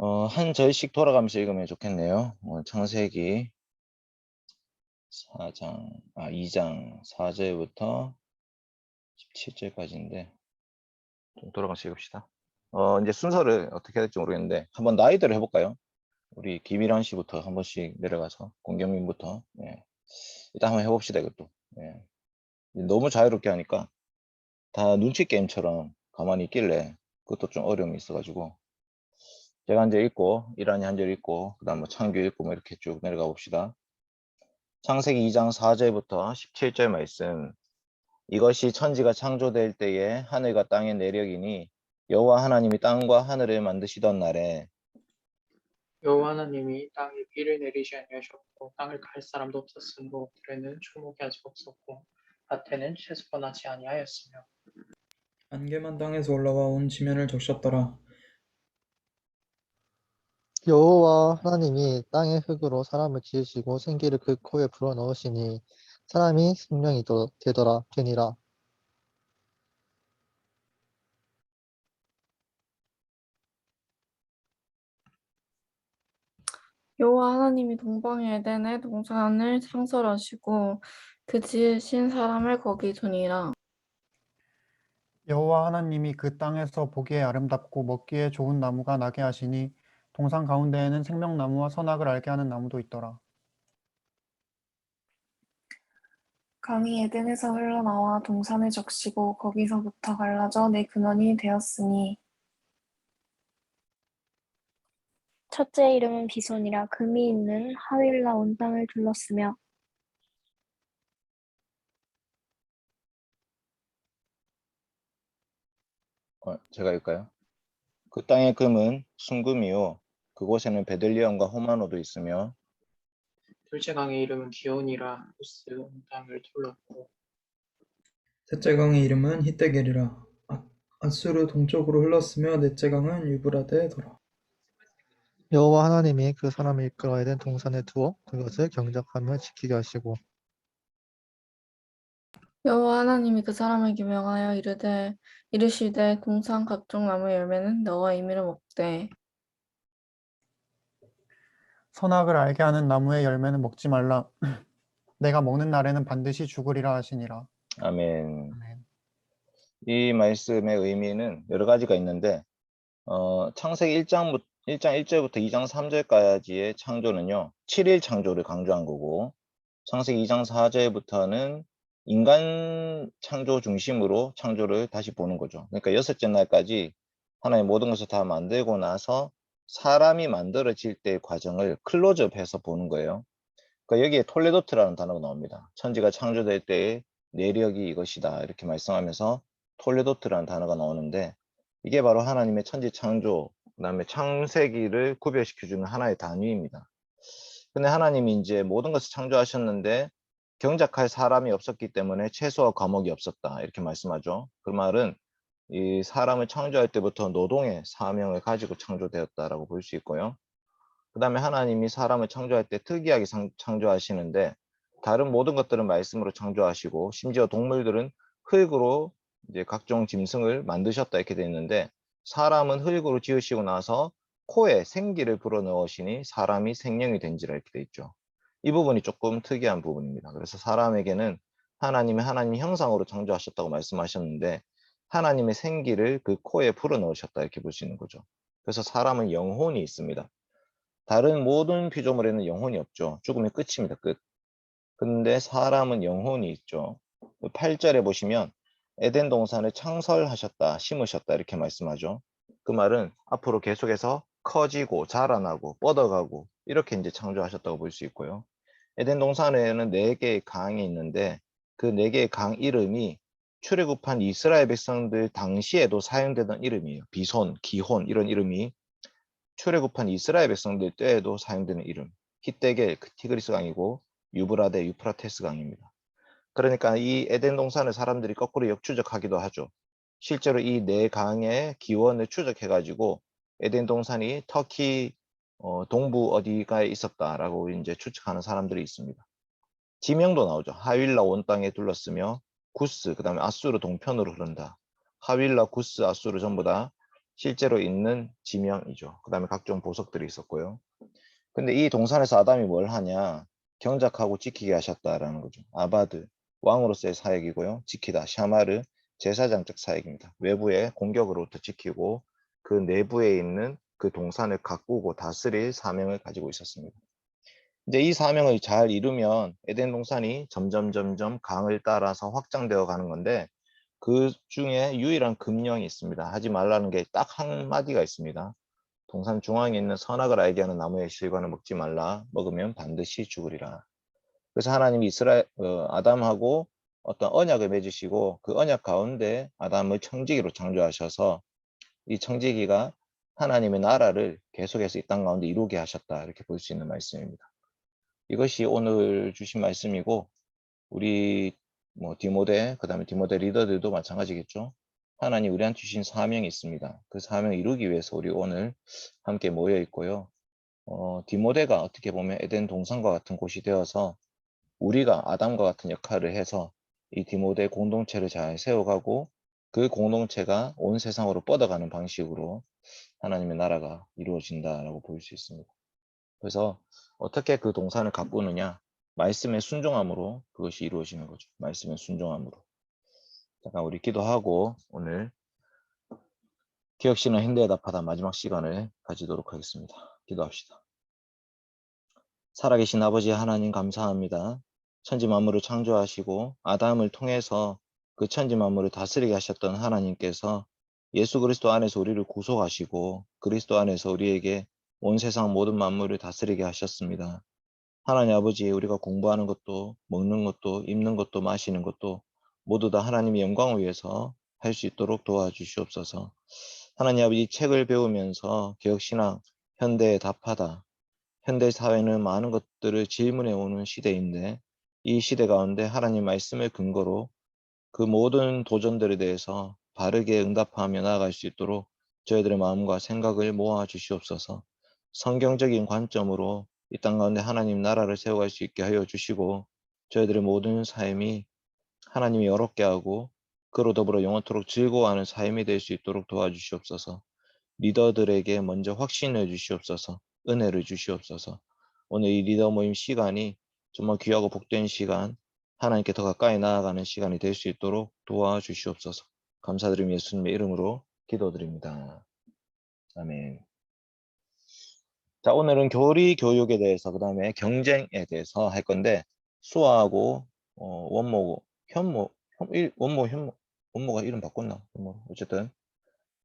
한 절씩 돌아가면서 읽으면 좋겠네요. 창세기 2장 4절부터 17절까지인데 좀 돌아가면서 읽읍시다. 이제 순서를 어떻게 해야 될지 모르겠는데 한번 나이대로 해볼까요? 우리 김일환 씨부터 한 번씩 내려가서 공경민부터. 예. 일단 한번 해봅시다 이것도. 예. 너무 자유롭게 하니까 다 눈치 게임처럼 가만히 있길래 그것도 좀 어려움이 있어가지고 제가 한 절 읽고 이란이 한 절 읽고 그 다음 뭐 창규 읽고 뭐 이렇게 쭉 내려가 봅시다. 창세기 2장 4절부터 17절 말씀. 이것이 천지가 창조될 때에 하늘과 땅의 내력이니 여호와 하나님이 땅과 하늘을 만드시던 날에 여호와 하나님이 땅에 비를 내리지 아니하셨고 땅을 갈 사람도 없었으므로 들에는 초목이 아직 없었고 밭에는 채소가 나지 아니하였으며 안개만 땅에서 올라와 온 지면을 적셨더라. 여호와 하나님이 땅의 흙으로 사람을 지으시고 생기를 그 코에 불어넣으시니 사람이 생명이 되니라. 여호와 하나님이 동방의 에덴에 동산을 창설하시고 그 지으신 사람을 거기 두니라. 여호와 하나님이 그 땅에서 보기에 아름답고 먹기에 좋은 나무가 나게 하시니 동산 가운데에는 생명나무와 선악을 알게 하는 나무도 있더라. 강이 에덴에서 흘러나와 동산을 적시고 거기서부터 갈라져 네 근원이 되었으니 첫째 이름은 비손이라 금이 있는 하윌라 온 땅을 둘렀으며 제가 읽을까요? 그 땅의 금은 순금이요 그곳에는 베들리엄과 호마노도 있으며 둘째 강의 이름은 기온이라 후스 온 땅을 둘렀고 셋째 강의 이름은 히데겔이라. 앗수르 동쪽으로 흘렀으며 넷째 강은 유브라데더라. 여호와 하나님이 그 사람을 이끌어 에덴 동산에 두어 그것을 경작하며 지키게 하시고 여호와 하나님이 그 사람에게 명하여 이르시되 동산 각종 나무 열매는 너와 임의로 먹되 선악을 알게 하는 나무의 열매는 먹지 말라. 내가 먹는 날에는 반드시 죽으리라 하시니라. 아멘. 아멘. 이 말씀의 의미는 여러 가지가 있는데 창세기 1장 1절부터 2장 3절까지의 창조는요 7일 창조를 강조한 거고 창세기 2장 4절부터는 인간 창조 중심으로 창조를 다시 보는 거죠. 그러니까 여섯째 날까지 하나님 모든 것을 다 만들고 나서 사람이 만들어질 때의 과정을 클로즈업해서 보는 거예요. 그러니까 여기에 톨레도트라는 단어가 나옵니다. 천지가 창조될 때의 내력이 이것이다 이렇게 말씀하면서 톨레도트라는 단어가 나오는데 이게 바로 하나님의 천지 창조 그 다음에 창세기를 구별시켜주는 하나의 단위입니다. 근데 하나님이 이제 모든 것을 창조하셨는데 경작할 사람이 없었기 때문에 채소와 과목이 없었다 이렇게 말씀하죠. 그 말은 이 사람을 창조할 때부터 노동의 사명을 가지고 창조되었다라고 볼 수 있고요. 그 다음에 하나님이 사람을 창조할 때 특이하게 창조하시는데 다른 모든 것들은 말씀으로 창조하시고 심지어 동물들은 흙으로 이제 각종 짐승을 만드셨다 이렇게 되어 있는데 사람은 흙으로 지으시고 나서 코에 생기를 불어넣으시니 사람이 생명이 된지라 이렇게 되어 있죠. 이 부분이 조금 특이한 부분입니다. 그래서 사람에게는 하나님이 하나님 형상으로 창조하셨다고 말씀하셨는데 하나님의 생기를 그 코에 불어넣으셨다 이렇게 볼 수 있는 거죠. 그래서 사람은 영혼이 있습니다. 다른 모든 피조물에는 영혼이 없죠. 죽으면 끝입니다. 끝. 근데 사람은 영혼이 있죠. 8절에 보시면 에덴 동산을 창설하셨다, 심으셨다 이렇게 말씀하죠. 그 말은 앞으로 계속해서 커지고 자라나고 뻗어가고 이렇게 이제 창조하셨다고 볼 수 있고요. 에덴 동산에는 4개의 강이 있는데 그 4개의 강 이름이 출애굽한 이스라엘 백성들 당시에도 사용되던 이름이에요. 비손, 기혼 이런 이름이 출애굽한 이스라엘 백성들 때에도 사용되는 이름 히데겔, 티그리스 강이고 유브라데, 유프라테스 강입니다. 그러니까 이 에덴 동산을 사람들이 거꾸로 역추적하기도 하죠. 실제로 이 4강의 기원을 추적해가지고 에덴 동산이 터키 동부 어디가에 있었다라고 이제 추측하는 사람들이 있습니다. 지명도 나오죠. 하윌라 온 땅에 둘렀으며 구스, 그 다음에 아수르 동편으로 흐른다. 하윌라, 구스, 아수르 전부 다 실제로 있는 지명이죠. 그 다음에 각종 보석들이 있었고요. 근데 이 동산에서 아담이 뭘 하냐? 경작하고 지키게 하셨다라는 거죠. 아바드, 왕으로서의 사역이고요. 지키다, 샤마르, 제사장적 사역입니다. 외부의 공격으로부터 지키고 그 내부에 있는 그 동산을 가꾸고 다스릴 사명을 가지고 있었습니다. 이제 이 사명을 잘 이루면 에덴 동산이 점점 강을 따라서 확장되어 가는 건데 그 중에 유일한 금령이 있습니다. 하지 말라는 게 딱 한마디가 있습니다. 동산 중앙에 있는 선악을 알게 하는 나무의 실과는 먹지 말라. 먹으면 반드시 죽으리라. 그래서 하나님이 아담하고 어떤 언약을 맺으시고 그 언약 가운데 아담을 청지기로 창조하셔서 이 청지기가 하나님의 나라를 계속해서 이 땅 가운데 이루게 하셨다. 이렇게 볼 수 있는 말씀입니다. 이것이 오늘 주신 말씀이고 우리 디모데, 그 다음에 디모데 리더들도 마찬가지겠죠. 하나님 우리한테 주신 사명이 있습니다. 그 사명을 이루기 위해서 우리 오늘 함께 모여 있고요. 디모데가 어떻게 보면 에덴 동산과 같은 곳이 되어서 우리가 아담과 같은 역할을 해서 이 디모데 공동체를 잘 세워가고 그 공동체가 온 세상으로 뻗어가는 방식으로 하나님의 나라가 이루어진다라고 볼 수 있습니다. 그래서 어떻게 그 동산을 가꾸느냐? 말씀의 순종함으로 그것이 이루어지는 거죠. 말씀의 순종함으로. 잠깐 우리 기도하고 오늘 기억신은 현대에 답하다 마지막 시간을 가지도록 하겠습니다. 기도합시다. 살아계신 아버지 하나님 감사합니다. 천지 만물을 창조하시고 아담을 통해서 그 천지 만물을 다스리게 하셨던 하나님께서 예수 그리스도 안에서 우리를 구속하시고 그리스도 안에서 우리에게 온 세상 모든 만물을 다스리게 하셨습니다. 하나님 아버지, 우리가 공부하는 것도 먹는 것도 입는 것도 마시는 것도 모두 다 하나님의 영광을 위해서 할 수 있도록 도와주시옵소서. 하나님 아버지, 책을 배우면서 개혁신학, 현대에 답하다. 현대 사회는 많은 것들을 질문해 오는 시대인데 이 시대 가운데 하나님 말씀을 근거로 그 모든 도전들에 대해서 바르게 응답하며 나아갈 수 있도록 저희들의 마음과 생각을 모아 주시옵소서. 성경적인 관점으로 이 땅 가운데 하나님 나라를 세워갈 수 있게 하여 주시고 저희들의 모든 삶이 하나님이 여롭게 하고 그로 더불어 영원토록 즐거워하는 삶이 될 수 있도록 도와주시옵소서. 리더들에게 먼저 확신을 주시옵소서. 은혜를 주시옵소서. 오늘 이 리더 모임 시간이 정말 귀하고 복된 시간, 하나님께 더 가까이 나아가는 시간이 될 수 있도록 도와주시옵소서. 감사드리며 예수님의 이름으로 기도드립니다. 아멘. 자, 오늘은 교리 교육에 대해서, 그 다음에 경쟁에 대해서 할 건데, 수아하고 원모, 원모가 이름 바꿨나? 어쨌든,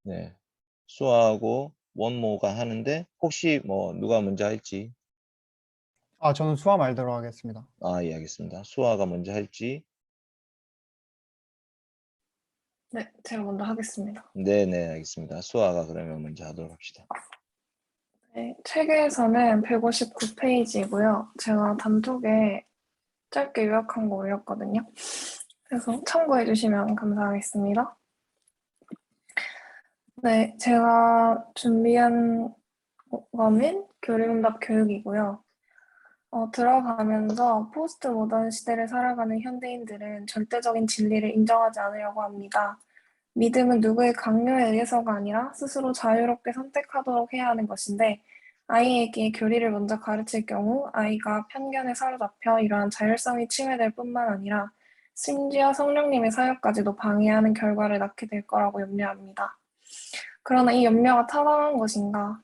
네. 수아하고 원모가 하는데, 혹시 누가 먼저 할지, 저는 수아 말대로 하겠습니다. 예, 알겠습니다. 수아가 먼저 할지, 네, 제가 먼저 하겠습니다. 네네, 알겠습니다. 수아가 그러면 먼저 하도록 합시다. 네, 책에서는 159페이지고요. 제가 단톡에 짧게 요약한 거 올렸거든요. 그래서 참고해 주시면 감사하겠습니다. 네, 제가 준비한 거는 교리응답 교육이고요. 들어가면서 포스트 모던 시대를 살아가는 현대인들은 절대적인 진리를 인정하지 않으려고 합니다. 믿음은 누구의 강요에 의해서가 아니라 스스로 자유롭게 선택하도록 해야 하는 것인데 아이에게 교리를 먼저 가르칠 경우 아이가 편견에 사로잡혀 이러한 자율성이 침해될 뿐만 아니라 심지어 성령님의 사역까지도 방해하는 결과를 낳게 될 거라고 염려합니다. 그러나 이 염려가 타당한 것인가?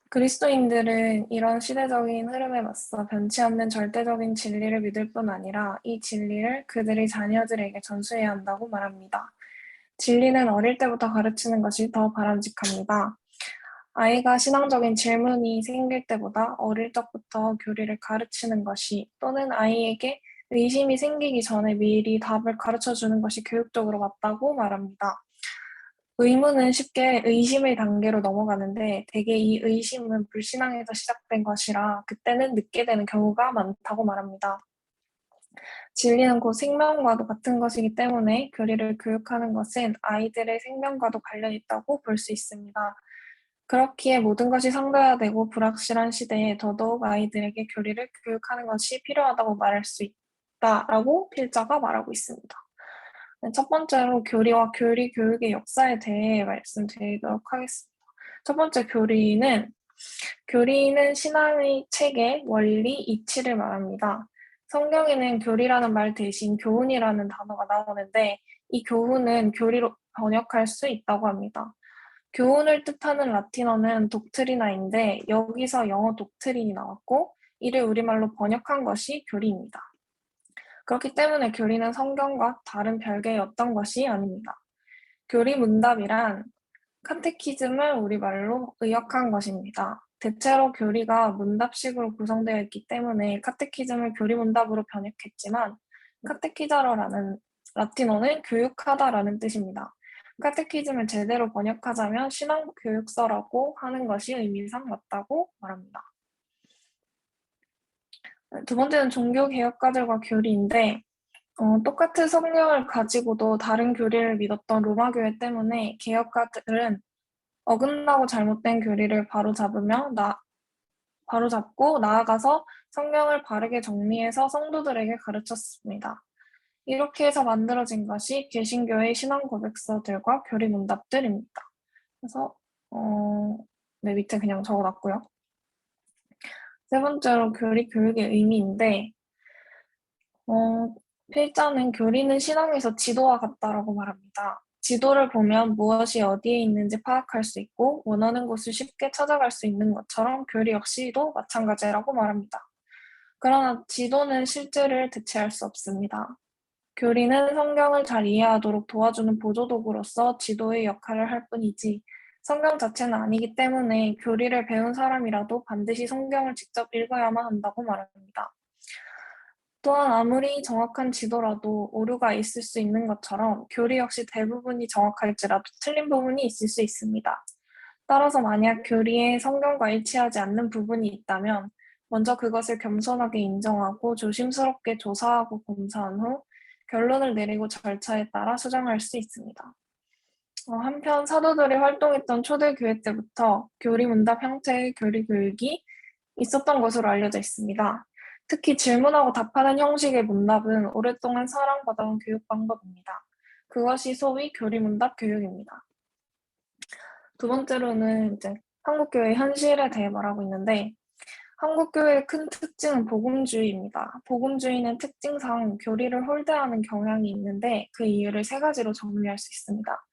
그리스도인들은 이런 시대적인 흐름에 맞서 변치 않는 절대적인 진리를 믿을 뿐 아니라 이 진리를 그들의 자녀들에게 전수해야 한다고 말합니다. 진리는 어릴 때부터 가르치는 것이 더 바람직합니다. 아이가 신앙적인 질문이 생길 때보다 어릴 적부터 교리를 가르치는 것이 또는 아이에게 의심이 생기기 전에 미리 답을 가르쳐주는 것이 교육적으로 맞다고 말합니다. 의문은 쉽게 의심의 단계로 넘어가는데 대개 이 의심은 불신앙에서 시작된 것이라 그때는 늦게 되는 경우가 많다고 말합니다. 진리는 곧 생명과도 같은 것이기 때문에 교리를 교육하는 것은 아이들의 생명과도 관련 있다고 볼 수 있습니다. 그렇기에 모든 것이 상대화되고 불확실한 시대에 더더욱 아이들에게 교리를 교육하는 것이 필요하다고 말할 수 있다라고 필자가 말하고 있습니다. 네, 첫 번째로 교리와 교리 교육의 역사에 대해 말씀드리도록 하겠습니다. 첫 번째 교리는 신앙의 체계, 원리, 이치를 말합니다. 성경에는 교리라는 말 대신 교훈이라는 단어가 나오는데 이 교훈은 교리로 번역할 수 있다고 합니다. 교훈을 뜻하는 라틴어는 독트리나인데 여기서 영어 독트린이 나왔고 이를 우리말로 번역한 것이 교리입니다. 그렇기 때문에 교리는 성경과 다른 별개의 어떤 것이 아닙니다. 교리 문답이란 카테키즘을 우리말로 의역한 것입니다. 대체로 교리가 문답식으로 구성되어 있기 때문에 카테키즘을 교리 문답으로 번역했지만 카테키자러라는 라틴어는 교육하다라는 뜻입니다. 카테키즘을 제대로 번역하자면 신앙교육서라고 하는 것이 의미상 맞다고 말합니다. 두 번째는 종교개혁가들과 교리인데 똑같은 성경을 가지고도 다른 교리를 믿었던 로마교회 때문에 개혁가들은 어긋나고 잘못된 교리를 바로잡고 나아가서 성경을 바르게 정리해서 성도들에게 가르쳤습니다. 이렇게 해서 만들어진 것이 개신교의 신앙 고백서들과 교리 문답들입니다. 그래서 네, 밑에 그냥 적어놨고요. 세 번째로 교리 교육의 의미인데 필자는 교리는 신앙에서 지도와 같다라고 말합니다. 지도를 보면 무엇이 어디에 있는지 파악할 수 있고 원하는 곳을 쉽게 찾아갈 수 있는 것처럼 교리 역시도 마찬가지라고 말합니다. 그러나 지도는 실제를 대체할 수 없습니다. 교리는 성경을 잘 이해하도록 도와주는 보조도구로서 지도의 역할을 할 뿐이지 성경 자체는 아니기 때문에 교리를 배운 사람이라도 반드시 성경을 직접 읽어야만 한다고 말합니다. 또한 아무리 정확한 지도라도 오류가 있을 수 있는 것처럼 교리 역시 대부분이 정확할지라도 틀린 부분이 있을 수 있습니다. 따라서 만약 교리에 성경과 일치하지 않는 부분이 있다면 먼저 그것을 겸손하게 인정하고 조심스럽게 조사하고 검사한 후 결론을 내리고 절차에 따라 수정할 수 있습니다. 한편 사도들이 활동했던 초대교회 때부터 교리 문답 형태의 교리 교육이 있었던 것으로 알려져 있습니다. 특히 질문하고 답하는 형식의 문답은 오랫동안 사랑받아온 교육 방법입니다. 그것이 소위 교리 문답 교육입니다. 두 번째로는 이제 한국교회 현실에 대해 말하고 있는데 한국교회의 큰 특징은 복음주의입니다. 복음주의는 특징상 교리를 홀대하는 경향이 있는데 그 이유를 세 가지로 정리할 수 있습니다.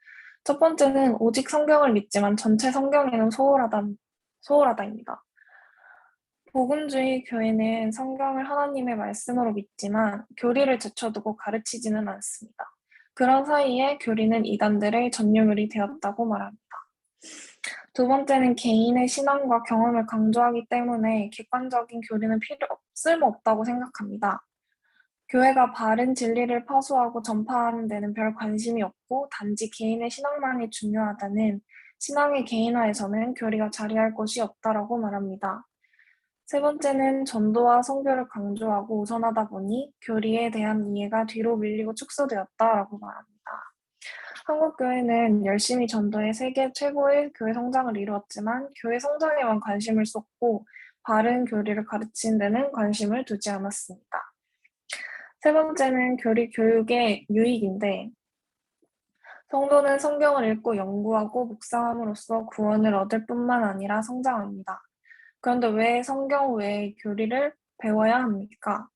첫 번째는 오직 성경을 믿지만 전체 성경에는 소홀하다입니다. 복음주의 교회는 성경을 하나님의 말씀으로 믿지만 교리를 제쳐두고 가르치지는 않습니다. 그런 사이에 교리는 이단들의 전유물이 되었다고 말합니다. 두 번째는 개인의 신앙과 경험을 강조하기 때문에 객관적인 교리는 쓸모없다고 생각합니다. 교회가 바른 진리를 파수하고 전파하는 데는 별 관심이 없고 단지 개인의 신앙만이 중요하다는 신앙의 개인화에서는 교리가 자리할 곳이 없다라고 말합니다. 세 번째는 전도와 선교를 강조하고 우선하다 보니 교리에 대한 이해가 뒤로 밀리고 축소되었다라고 말합니다. 한국교회는 열심히 전도해 세계 최고의 교회 성장을 이루었지만 교회 성장에만 관심을 쏟고 바른 교리를 가르치는 데는 관심을 두지 않았습니다. 세 번째는 교리 교육의 유익인데 성도는 성경을 읽고 연구하고 묵상함으로써 구원을 얻을 뿐만 아니라 성장합니다. 그런데 왜 성경 외의 교리를 배워야 합니까?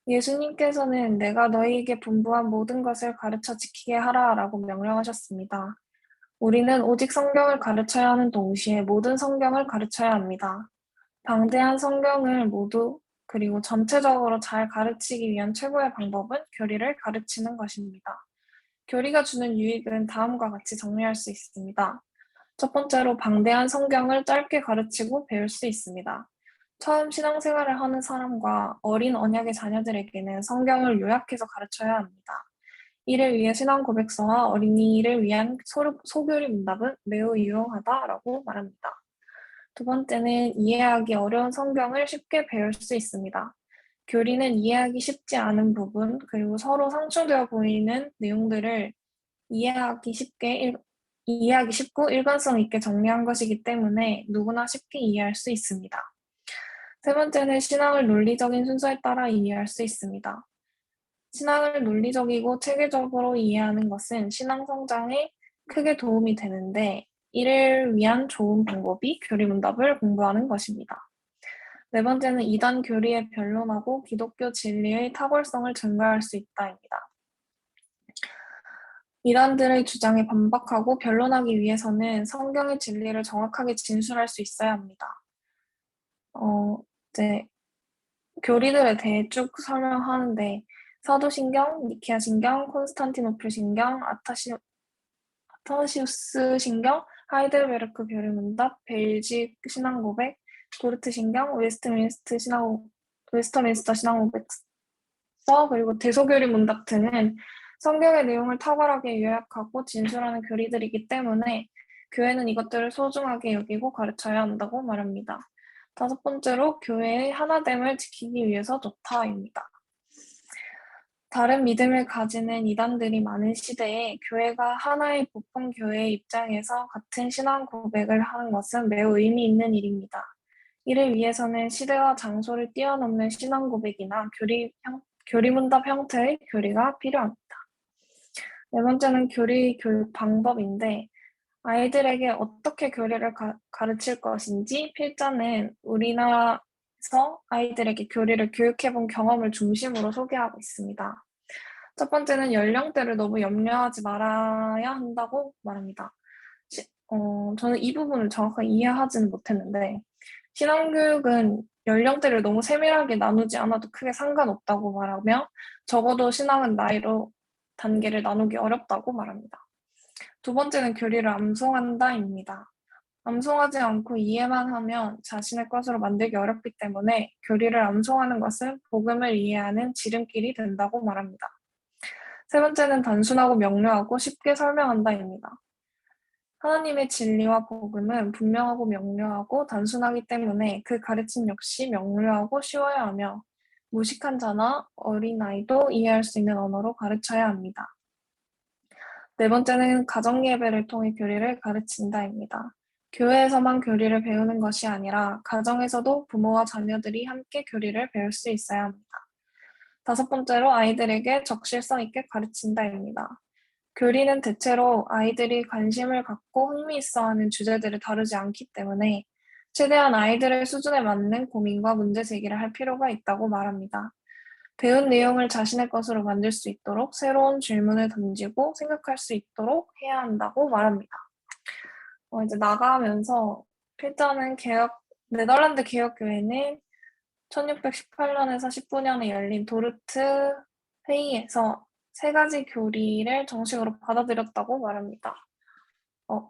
예수님께서는 내가 너희에게 분부한 모든 것을 가르쳐 지키게 하라 라고 명령하셨습니다. 우리는 오직 성경을 가르쳐야 하는 동시에 모든 성경을 가르쳐야 합니다. 방대한 성경을 모두 그리고 전체적으로 잘 가르치기 위한 최고의 방법은 교리를 가르치는 것입니다. 교리가 주는 유익은 다음과 같이 정리할 수 있습니다. 첫 번째로 방대한 성경을 짧게 가르치고 배울 수 있습니다. 처음 신앙생활을 하는 사람과 어린 언약의 자녀들에게는 성경을 요약해서 가르쳐야 합니다. 이를 위해 신앙 고백서와 어린이를 위한 소교리 문답은 매우 유용하다라고 말합니다. 두 번째는 이해하기 어려운 성경을 쉽게 배울 수 있습니다. 교리는 이해하기 쉽지 않은 부분 그리고 서로 상충되어 보이는 내용들을 이해하기 쉽고 일관성 있게 정리한 것이기 때문에 누구나 쉽게 이해할 수 있습니다. 세 번째는 신앙을 논리적인 순서에 따라 이해할 수 있습니다. 신앙을 논리적이고 체계적으로 이해하는 것은 신앙 성장에 크게 도움이 되는데 이를 위한 좋은 방법이 교리문답을 공부하는 것입니다. 네 번째는 이단 교리에 변론하고 기독교 진리의 탁월성을 증가할 수 있다입니다. 이단들의 주장에 반박하고 변론하기 위해서는 성경의 진리를 정확하게 진술할 수 있어야 합니다. 이제 교리들에 대해 쭉 설명하는데 사도신경, 니케아신경, 콘스탄티노플 신경, 아타시우스 신경, 하이델베르크 교리문답, 벨직 신앙고백, 도르트 신경, 웨스터민스터 신앙고백서, 그리고 대소교리 문답 등은 성경의 내용을 탁월하게 요약하고 진술하는 교리들이기 때문에 교회는 이것들을 소중하게 여기고 가르쳐야 한다고 말합니다. 다섯 번째로 교회의 하나됨을 지키기 위해서 좋다입니다. 다른 믿음을 가지는 이단들이 많은 시대에 교회가 하나의 보편교회의 입장에서 같은 신앙 고백을 하는 것은 매우 의미 있는 일입니다. 이를 위해서는 시대와 장소를 뛰어넘는 신앙 고백이나 교리문답 형태의 교리가 필요합니다. 네 번째는 교리 교육 방법인데 아이들에게 어떻게 교리를 가르칠 것인지 필자는 우리나라에서 아이들에게 교리를 교육해본 경험을 중심으로 소개하고 있습니다. 첫 번째는 연령대를 너무 염려하지 말아야 한다고 말합니다. 저는 이 부분을 정확하게 이해하지는 못했는데 신앙교육은 연령대를 너무 세밀하게 나누지 않아도 크게 상관없다고 말하며 적어도 신앙은 나이로 단계를 나누기 어렵다고 말합니다. 두 번째는 교리를 암송한다입니다. 암송하지 않고 이해만 하면 자신의 것으로 만들기 어렵기 때문에 교리를 암송하는 것은 복음을 이해하는 지름길이 된다고 말합니다. 세 번째는 단순하고 명료하고 쉽게 설명한다입니다. 하나님의 진리와 복음은 분명하고 명료하고 단순하기 때문에 그 가르침 역시 명료하고 쉬워야 하며 무식한 자나 어린아이도 이해할 수 있는 언어로 가르쳐야 합니다. 네 번째는 가정예배를 통해 교리를 가르친다입니다. 교회에서만 교리를 배우는 것이 아니라 가정에서도 부모와 자녀들이 함께 교리를 배울 수 있어야 합니다. 다섯 번째로 아이들에게 적실성 있게 가르친다입니다. 교리는 대체로 아이들이 관심을 갖고 흥미있어하는 주제들을 다루지 않기 때문에 최대한 아이들의 수준에 맞는 고민과 문제 제기를 할 필요가 있다고 말합니다. 배운 내용을 자신의 것으로 만들 수 있도록 새로운 질문을 던지고 생각할 수 있도록 해야 한다고 말합니다. 이제 나가면서 필자는 네덜란드 개혁교회는 1618년에서 19년에 열린 도르트 회의에서 세 가지 교리를 정식으로 받아들였다고 말합니다.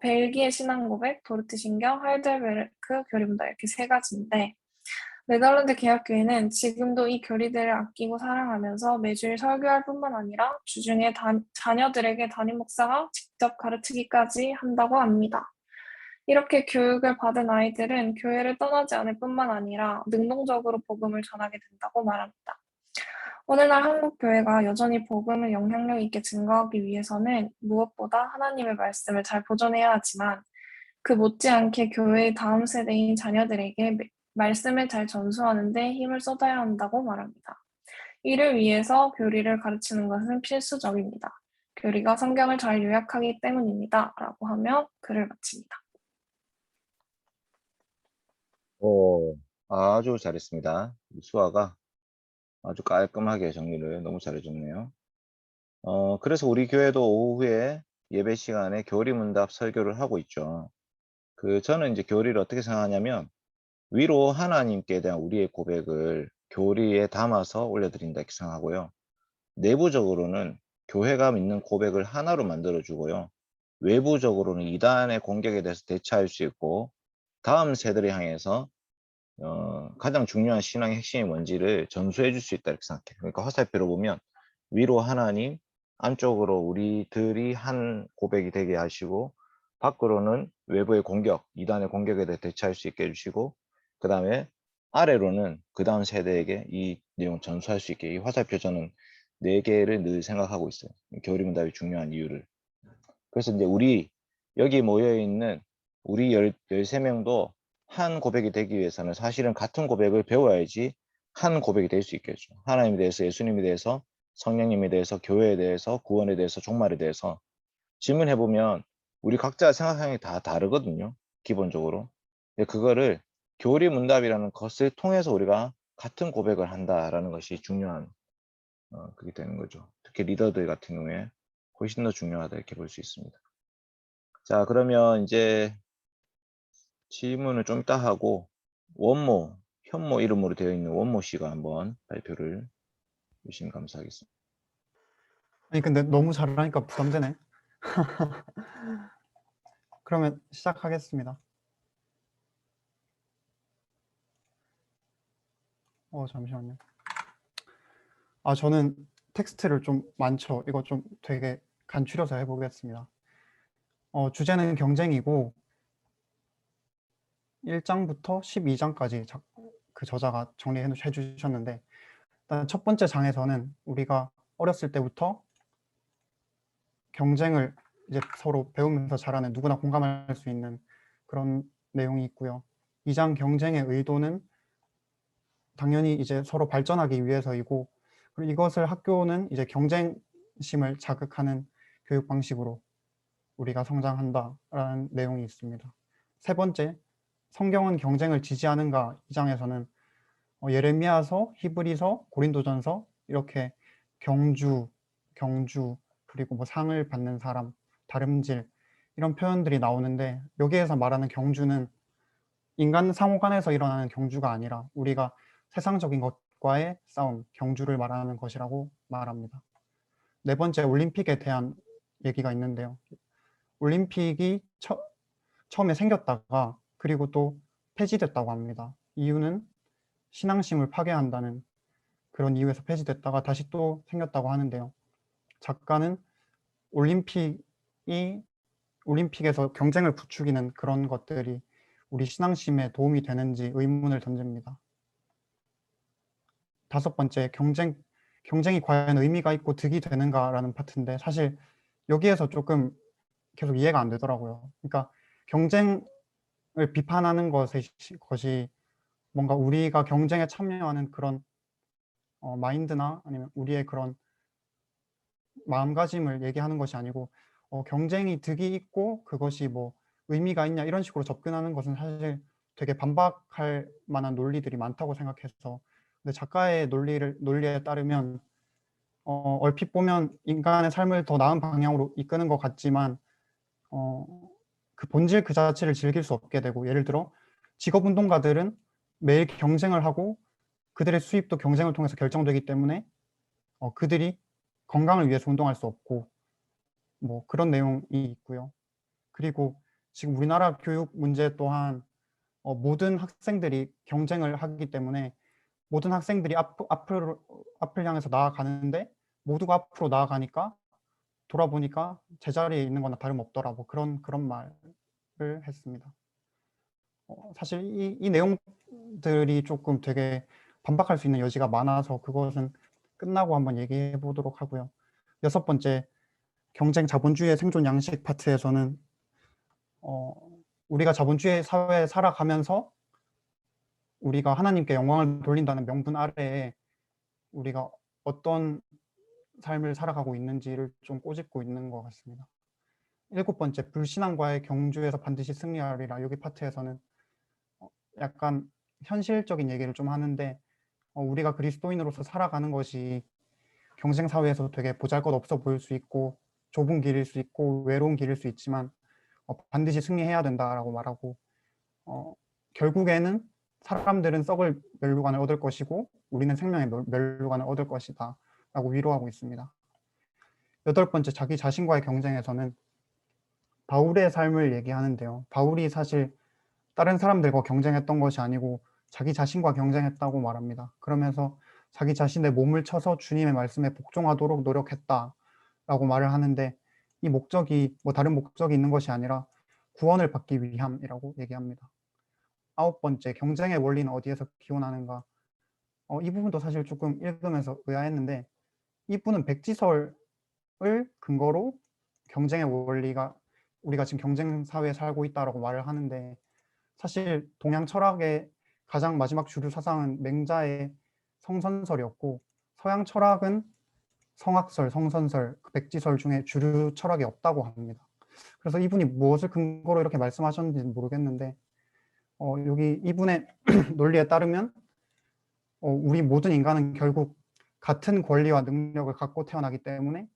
벨기에 신앙고백, 도르트 신경, 하이델베르크 교리문답 이렇게 세 가지인데 네덜란드 개혁교회는 지금도 이 교리들을 아끼고 사랑하면서 매주일 설교할 뿐만 아니라 주중에 자녀들에게 담임 목사가 직접 가르치기까지 한다고 합니다. 이렇게 교육을 받은 아이들은 교회를 떠나지 않을 뿐만 아니라 능동적으로 복음을 전하게 된다고 말합니다. 오늘날 한국 교회가 여전히 복음을 영향력 있게 증거하기 위해서는 무엇보다 하나님의 말씀을 잘 보존해야 하지만 그 못지않게 교회의 다음 세대인 자녀들에게 말씀을 잘 전수하는 데 힘을 쏟아야 한다고 말합니다. 이를 위해서 교리를 가르치는 것은 필수적입니다. 교리가 성경을 잘 요약하기 때문입니다. 라고 하며 글을 마칩니다. 아주 잘했습니다. 수아가 아주 깔끔하게 정리를 너무 잘해줬네요. 그래서 우리 교회도 오후에 예배 시간에 교리문답 설교를 하고 있죠. 저는 이제 교리를 어떻게 생각하냐면 위로 하나님께 대한 우리의 고백을 교리에 담아서 올려드린다 이렇게 생각하고요. 내부적으로는 교회가 믿는 고백을 하나로 만들어주고요. 외부적으로는 이단의 공격에 대해서 대처할 수 있고 다음 세대를 향해서 가장 중요한 신앙의 핵심이 뭔지를 전수해 줄 수 있다 이렇게 생각해요. 그러니까 화살표로 보면 위로 하나님, 안쪽으로 우리들이 한 고백이 되게 하시고 밖으로는 외부의 공격, 이단의 공격에 대해 대처할 수 있게 해주시고 그 다음에 아래로는 그 다음 세대에게 이 내용 전수할 수 있게 이 화살표 저는 4개를 늘 생각하고 있어요. 교리문답이 중요한 이유를. 그래서 이제 우리 여기 모여있는 우리 13명도 한 고백이 되기 위해서는 사실은 같은 고백을 배워야지 한 고백이 될 수 있겠죠. 하나님에 대해서 예수님에 대해서 성령님에 대해서, 교회에 대해서, 구원에 대해서, 종말에 대해서 질문해보면 우리 각자 생각하는 게 다 다르거든요. 기본적으로. 근데 그거를 교리문답이라는 것을 통해서 우리가 같은 고백을 한다라는 것이 중요한 그게 되는 거죠. 특히 리더들 같은 경우에 훨씬 더 중요하다 이렇게 볼 수 있습니다. 자, 그러면 이제 질문을 좀 이따 하고 원모, 현모 이름으로 되어 있는 원모 씨가 한번 발표를 주시면 감사하겠습니다. 아니 근데 너무 잘하니까 부담되네. 그러면 시작하겠습니다. 잠시만요. 저는 텍스트를 좀 많죠. 이거 좀 되게 간추려서 해보겠습니다. 주제는 경쟁이고 1장부터 12장까지 그 저자가 정리해 주셨는데, 일단 첫 번째 장에서는 우리가 어렸을 때부터 경쟁을 이제 서로 배우면서 자라는, 누구나 공감할 수 있는 그런 내용이 있고요. 2장 경쟁의 의도는 당연히 이제 서로 발전하기 위해서이고, 그리고 이것을 학교는 이제 경쟁심을 자극하는 교육 방식으로 우리가 성장한다라는 내용이 있습니다. 세 번째, 성경은 경쟁을 지지하는가? 2장에서는 예레미야서, 히브리서, 고린도전서 이렇게 경주, 그리고 뭐 상을 받는 사람, 다름질 이런 표현들이 나오는데, 여기에서 말하는 경주는 인간 상호 간에서 일어나는 경주가 아니라 우리가 세상적인 것과의 싸움, 경주를 말하는 것이라고 말합니다. 네 번째, 올림픽에 대한 얘기가 있는데요. 올림픽이 처음에 생겼다가 그리고 또 폐지됐다고 합니다. 이유는 신앙심을 파괴한다는 그런 이유에서 폐지됐다가 다시 또 생겼다고 하는데요. 작가는 올림픽에서 경쟁을 부추기는 그런 것들이 우리 신앙심에 도움이 되는지 의문을 던집니다. 다섯 번째, 경쟁이 과연 의미가 있고 득이 되는가라는 파트인데, 사실 여기에서 조금 계속 이해가 안 되더라고요. 그러니까 경쟁을 비판하는 것이 뭔가 우리가 경쟁에 참여하는 그런 마인드나 아니면 우리의 그런 마음가짐을 얘기하는 것이 아니고, 경쟁이 득이 있고 그것이 뭐 의미가 있냐 이런 식으로 접근하는 것은 사실 되게 반박할 만한 논리들이 많다고 생각해서, 근데 작가의 논리에 따르면 얼핏 보면 인간의 삶을 더 나은 방향으로 이끄는 것 같지만 그 본질 그 자체를 즐길 수 없게 되고, 예를 들어 직업운동가들은 매일 경쟁을 하고 그들의 수입도 경쟁을 통해서 결정되기 때문에 그들이 건강을 위해서 운동할 수 없고, 뭐 그런 내용이 있고요. 그리고 지금 우리나라 교육 문제 또한 모든 학생들이 경쟁을 하기 때문에 모든 학생들이 앞을 향해서 나아가는데 모두가 앞으로 나아가니까 돌아보니까 제자리에 있는 거나 다름없더라, 뭐 그런 말을 했습니다. 사실 이 내용들이 조금 되게 반박할 수 있는 여지가 많아서 그것은 끝나고 한번 얘기해 보도록 하고요. 여섯 번째, 경쟁 자본주의의 생존 양식 파트에서는 우리가 자본주의 사회에 살아가면서 우리가 하나님께 영광을 돌린다는 명분 아래에 우리가 어떤 삶을 살아가고 있는지를 좀 꼬집고 있는 것 같습니다. 일곱 번째, 불신앙과의 경주에서 반드시 승리하리라. 여기 파트에서는 약간 현실적인 얘기를 좀 하는데, 우리가 그리스도인으로서 살아가는 것이 경쟁 사회에서 되게 보잘것없어 보일 수 있고 좁은 길일 수 있고 외로운 길일 수 있지만 반드시 승리해야 된다라고 말하고, 결국에는 사람들은 썩을 멸류관을 얻을 것이고 우리는 생명의 멸류관을 얻을 것이다 라고 위로하고 있습니다. 여덟 번째, 자기 자신과의 경쟁에서는 바울의 삶을 얘기하는데요. 바울이 사실 다른 사람들과 경쟁했던 것이 아니고 자기 자신과 경쟁했다고 말합니다. 그러면서 자기 자신의 몸을 쳐서 주님의 말씀에 복종하도록 노력했다라고 말을 하는데, 이 목적이 뭐 다른 목적이 있는 것이 아니라 구원을 받기 위함이라고 얘기합니다. 아홉 번째, 경쟁의 원리는 어디에서 기원하는가? 이 부분도 사실 조금 읽으면서 의아했는데, 이분은 백지설을 근거로 경쟁의 원리가 우리가 지금 경쟁 사회에 살고 있다라고 말을 하는데, 사실 동양 철학의 가장 마지막 주류 사상은 맹자의 성선설이었고, 서양 철학은 성악설, 성선설, 그 백지설 중에 주류 철학이 없다고 합니다. 그래서 이분이 무엇을 근거로 이렇게 말씀하셨는지 모르겠는데 여기 이분의 논리에 따르면 우리 모든 인간은 결국 같은 권리와 능력을 갖고 태어나기 때문에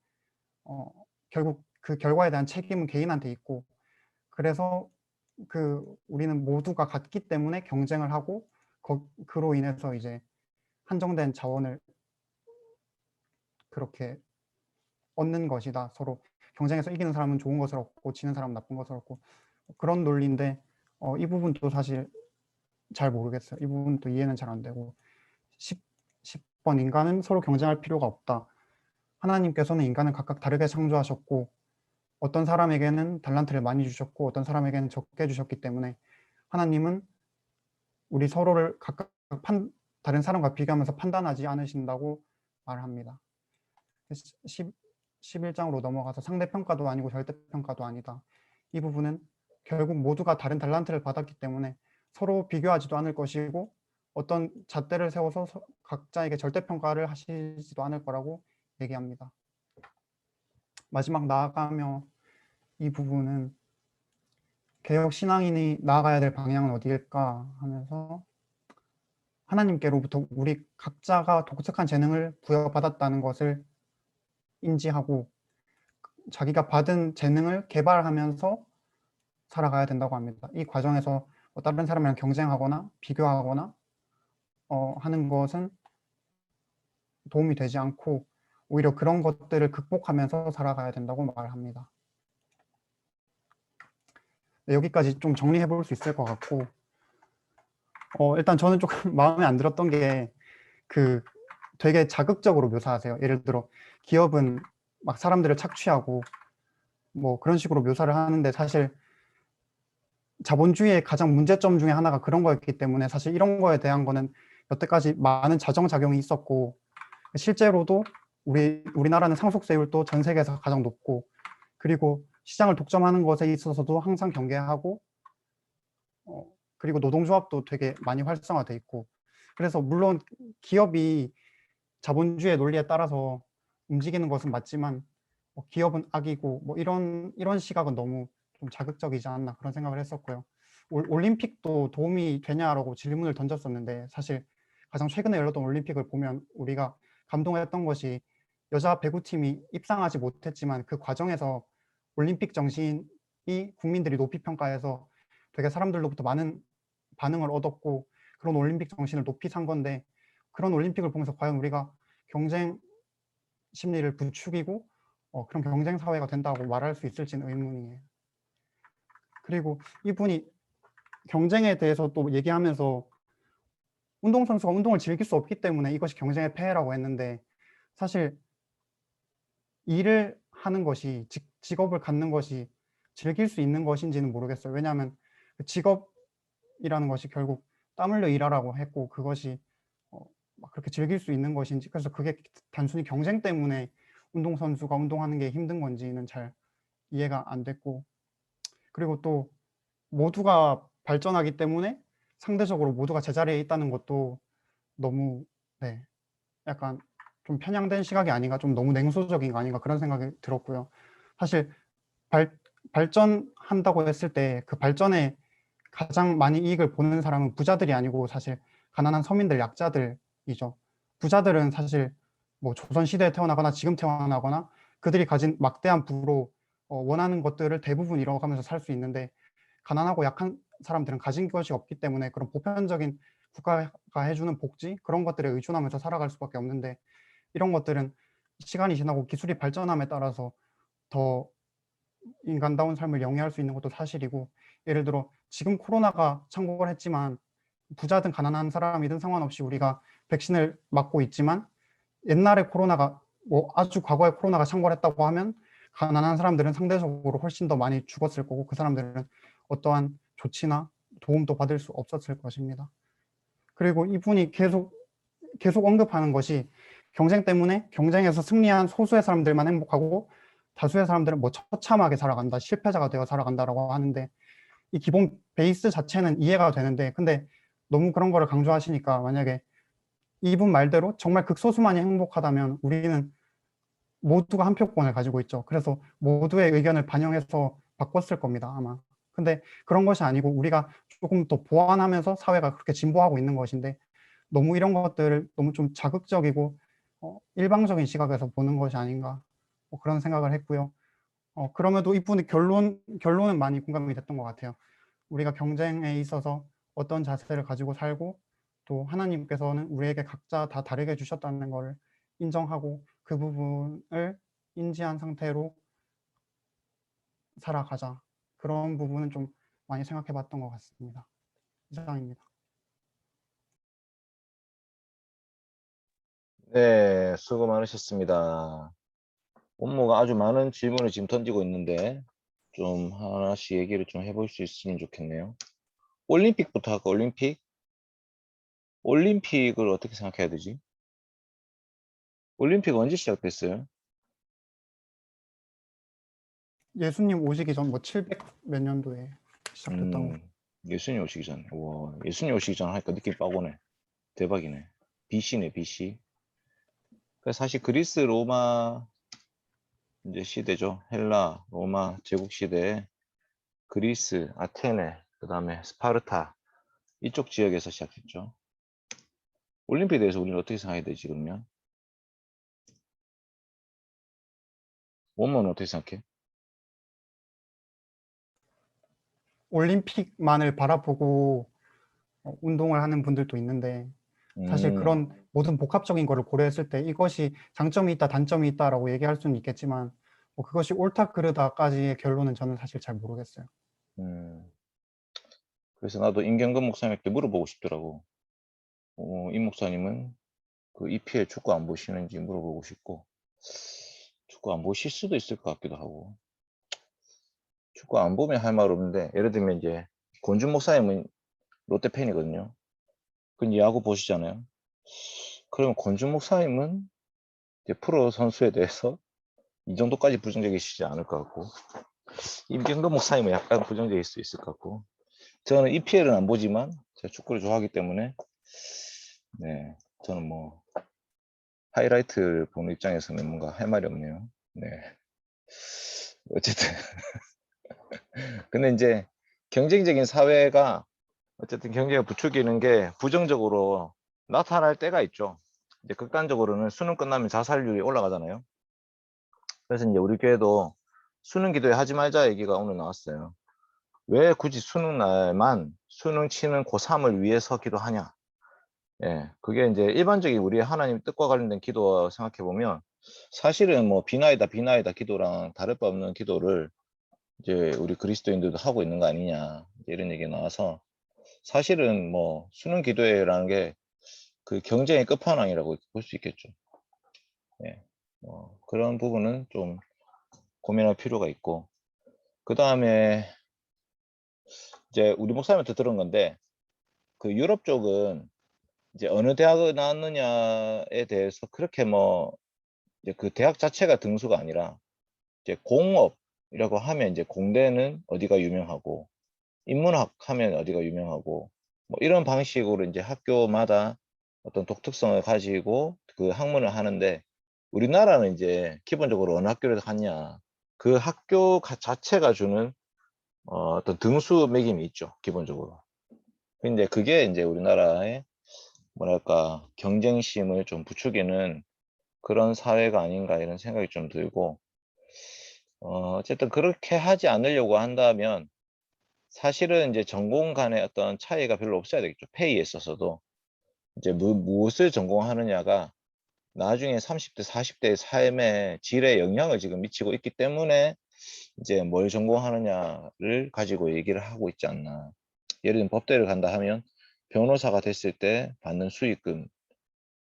결국 그 결과에 대한 책임은 개인한테 있고, 그래서 우리는 모두가 같기 때문에 경쟁을 하고 그로 인해서 이제 한정된 자원을 그렇게 얻는 것이다. 서로 경쟁에서 이기는 사람은 좋은 것을 얻고 지는 사람은 나쁜 것을 얻고, 그런 논리인데 이 부분도 사실 잘 모르겠어요. 이 부분도 이해는 잘 안 되고, 10번 인간은 서로 경쟁할 필요가 없다. 하나님께서는 인간을 각각 다르게 창조하셨고 어떤 사람에게는 달란트를 많이 주셨고 어떤 사람에게는 적게 주셨기 때문에 하나님은 우리 서로를 각각 다른 사람과 비교하면서 판단하지 않으신다고 말합니다. 11장으로 넘어가서 상대평가도 아니고 절대평가도 아니다. 이 부분은 결국 모두가 다른 달란트를 받았기 때문에 서로 비교하지도 않을 것이고 어떤 잣대를 세워서 각자에게 절대평가를 하시지도 않을 거라고 얘기합니다. 마지막 나아가며 이 부분은 개혁 신앙인이 나아가야 될 방향은 어디일까 하면서 하나님께로부터 우리 각자가 독특한 재능을 부여받았다는 것을 인지하고 자기가 받은 재능을 개발하면서 살아가야 된다고 합니다. 이 과정에서 다른 사람이랑 경쟁하거나 비교하거나 하는 것은 도움이 되지 않고 오히려 그런 것들을 극복하면서 살아가야 된다고 말합니다. 네, 여기까지 좀 정리해 볼 수 있을 것 같고, 일단 저는 조금 마음에 안 들었던 게 되게 자극적으로 묘사하세요. 예를 들어 기업은 막 사람들을 착취하고 뭐 그런 식으로 묘사를 하는데, 사실 자본주의의 가장 문제점 중에 하나가 그런 거였기 때문에 사실 이런 거에 대한 거는 여태까지 많은 자정작용이 있었고, 실제로도 우리나라는 상속세율도 전 세계에서 가장 높고, 그리고 시장을 독점하는 것에 있어서도 항상 경계하고, 그리고 노동조합도 되게 많이 활성화돼 있고, 그래서 물론 기업이 자본주의의 논리에 따라서 움직이는 것은 맞지만 기업은 악이고 뭐 이런 시각은 너무 좀 자극적이지 않나 그런 생각을 했었고요. 올림픽도 도움이 되냐라고 질문을 던졌었는데, 사실 가장 최근에 열렸던 올림픽을 보면 우리가 감동했던 것이 여자 배구팀이 입상하지 못했지만 그 과정에서 올림픽 정신이 국민들이 높이 평가해서 되게 사람들로부터 많은 반응을 얻었고 그런 올림픽 정신을 높이 산 건데, 그런 올림픽을 보면서 과연 우리가 경쟁 심리를 부추기고 그런 경쟁 사회가 된다고 말할 수 있을지는 의문이에요. 그리고 이분이 경쟁에 대해서 또 얘기하면서 운동선수가 운동을 즐길 수 없기 때문에 이것이 경쟁의 폐해라고 했는데, 사실 일을 하는 것이, 직업을 갖는 것이 즐길 수 있는 것인지는 모르겠어요. 왜냐하면 직업이라는 것이 결국 땀 흘려 일하라고 했고 그것이 막 그렇게 즐길 수 있는 것인지, 그래서 그게 단순히 경쟁 때문에 운동선수가 운동하는 게 힘든 건지는 잘 이해가 안 됐고, 그리고 또 모두가 발전하기 때문에 상대적으로 모두가 제자리에 있다는 것도 너무 약간 좀 편향된 시각이 아닌가, 좀 너무 냉소적인 거 아닌가 그런 생각이 들었고요. 사실 발전한다고 했을 때 그 발전에 가장 많이 이익을 보는 사람은 부자들이 아니고 사실 가난한 서민들, 약자들이죠. 부자들은 사실 뭐 조선시대에 태어나거나 지금 태어나거나 그들이 가진 막대한 부로 원하는 것들을 대부분 이뤄가면서 살 수 있는데, 가난하고 약한 사람들은 가진 것이 없기 때문에 그런 보편적인 국가가 해주는 복지, 그런 것들에 의존하면서 살아갈 수밖에 없는데, 이런 것들은 시간이 지나고 기술이 발전함에 따라서 더 인간다운 삶을 영위할 수 있는 것도 사실이고, 예를 들어 지금 코로나가 창궐 했지만 부자든 가난한 사람이든 상관없이 우리가 백신을 맞고 있지만, 옛날에 코로나가 뭐 아주 과거에 코로나가 창궐했다고 하면 가난한 사람들은 상대적으로 훨씬 더 많이 죽었을 거고 그 사람들은 어떠한 조치나 도움도 받을 수 없었을 것입니다. 그리고 이분이 계속 언급하는 것이 경쟁 때문에 경쟁에서 승리한 소수의 사람들만 행복하고 다수의 사람들은 뭐 처참하게 살아간다, 실패자가 되어 살아간다라고 하는데, 이 기본 베이스 자체는 이해가 되는데, 근데 너무 그런 거를 강조하시니까 만약에 이분 말대로 정말 극소수만이 행복하다면 우리는 모두가 한 표권을 가지고 있죠. 그래서 모두의 의견을 반영해서 바꿨을 겁니다, 아마. 근데 그런 것이 아니고 우리가 조금 더 보완하면서 사회가 그렇게 진보하고 있는 것인데 너무 이런 것들을 너무 좀 자극적이고 일방적인 시각에서 보는 것이 아닌가 뭐 그런 생각을 했고요. 그럼에도 이분의 결론은 많이 공감이 됐던 것 같아요. 우리가 경쟁에 있어서 어떤 자세를 가지고 살고 또 하나님께서는 우리에게 각자 다 다르게 주셨다는 것을 인정하고 그 부분을 인지한 상태로 살아가자. 그런 부분은 좀 많이 생각해 봤던 것 같습니다. 이상입니다. 네, 수고 많으셨습니다. 업무가 아주 많은 질문을 지금 던지고 있는데 좀 하나씩 얘기를 좀 해볼 수 있으면 좋겠네요. 올림픽부터 할까? 올림픽? 올림픽을 어떻게 생각해야 되지? 올림픽 언제 시작됐어요? 예수님 오시기 전 뭐 700 몇 년도에 시작됐다고. 예수님 오시기 전에. 와, 예수님 오시기 전 하니까 느낌 빠고네. 대박이네. BC네, BC. 사실 그리스 로마 이제 시대죠. 헬라, 로마 제국 시대에 그리스, 아테네, 그 다음에 스파르타 이쪽 지역에서 시작했죠. 올림픽에 대해서 우리는 어떻게 생각해야 되지, 그러면? 원모는 어떻게 생각해? 올림픽만을 바라보고 운동을 하는 분들도 있는데 사실 음, 그런 모든 복합적인 거를 고려했을 때 이것이 장점이 있다, 단점이 있다라고 얘기할 수는 있겠지만 뭐 그것이 옳다, 그르다까지의 결론은 저는 사실 잘 모르겠어요. 그래서 나도 임경근 목사님께 물어보고 싶더라고. 임 목사님은 그 EPL 축구 안 보시는지 물어보고 싶고, 축구 안 보실 수도 있을 것 같기도 하고, 축구 안 보면 할 말 없는데, 예를 들면 이제 권준 목사님은 롯데 팬이거든요. 근데 야구 보시잖아요. 그러면 권준 목사님은 이제 프로 선수에 대해서 이 정도까지 부정적이시지 않을 것 같고, 임경근 목사님은 약간 부정적일 수 있을 것 같고, 저는 EPL은 안 보지만 제가 축구를 좋아하기 때문에 네, 저는 뭐 하이라이트를 보는 입장에서는 뭔가 할 말이 없네요. 네, 어쨌든 근데 이제 경쟁적인 사회가 어쨌든 경제가 부추기는 게 부정적으로 나타날 때가 있죠. 이제 극단적으로는 수능 끝나면 자살률이 올라가잖아요. 그래서 이제 우리 교회도 수능 기도회 하지 말자 얘기가 오늘 나왔어요. 왜 굳이 수능 날만 수능 치는 고3을 위해서 기도하냐? 예, 그게 이제 일반적인 우리 하나님 뜻과 관련된 기도 생각해 보면 사실은 뭐 비나이다 비나이다 기도랑 다를 바 없는 기도를 이제 우리 그리스도인들도 하고 있는 거 아니냐 이런 얘기 나와서 사실은 뭐 수능 기도회라는 게 그 경쟁의 끝판왕이라고 볼 수 있겠죠. 예, 그런 부분은 좀 고민할 필요가 있고 그 다음에 이제 우리 목사님한테 들은 건데 그 유럽 쪽은 이제 어느 대학을 나왔느냐에 대해서 그렇게 뭐 이제 그 대학 자체가 등수가 아니라 이제 공업이라고 하면 이제 공대는 어디가 유명하고 인문학 하면 어디가 유명하고 뭐 이런 방식으로 이제 학교마다 어떤 독특성을 가지고 그 학문을 하는데 우리나라는 이제 기본적으로 어느 학교를 갔냐 그 학교 자체가 주는 어떤 등수 매김이 있죠 기본적으로. 근데 그게 이제 우리나라의 뭐랄까 경쟁심을 좀 부추기는 그런 사회가 아닌가 이런 생각이 좀 들고 어쨌든 그렇게 하지 않으려고 한다면 사실은 이제 전공 간의 어떤 차이가 별로 없어야 되겠죠. 페이에 있어서도 이제 무엇을 전공하느냐가 나중에 30대, 40대의 삶의 질에 영향을 지금 미치고 있기 때문에 이제 뭘 전공하느냐를 가지고 얘기를 하고 있지 않나. 예를 들면 법대를 간다 하면 변호사가 됐을 때 받는 수익금,